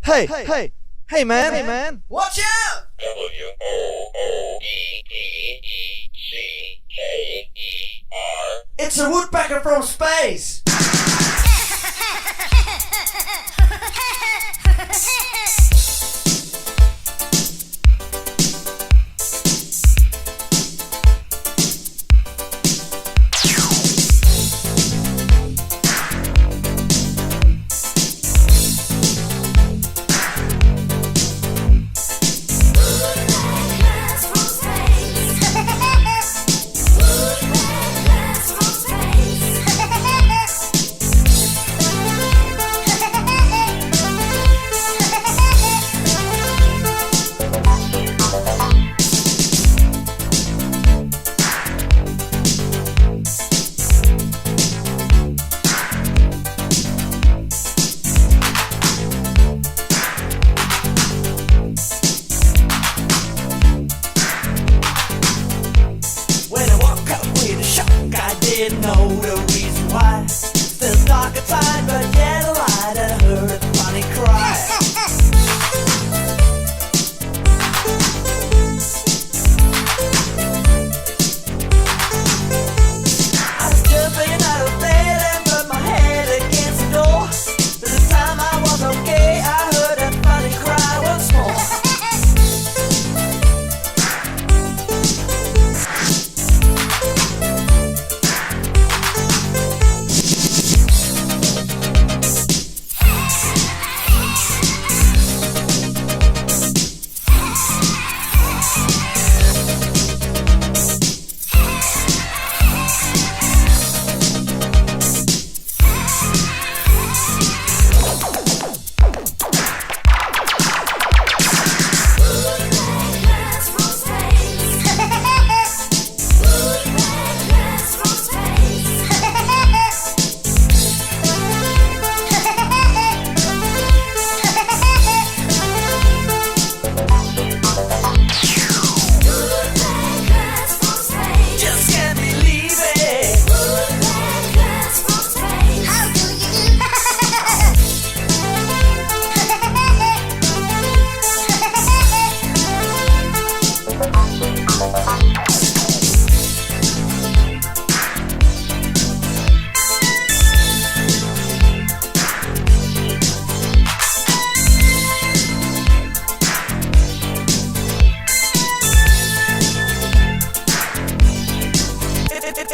Hey, man! Watch out! WOODPECKER. It's a woodpecker from space! Didn't know the reason why. Still dark outside, but yet a light. I heard a funny cry. I was jumping out of bed and put my head against the door. By the time I was okay, I heard that funny cry once more.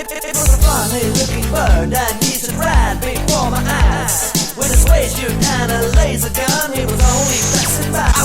It was a funny-looking bird that used to ride before my eyes. With his waist, you kind of laser gun, he was only passing by.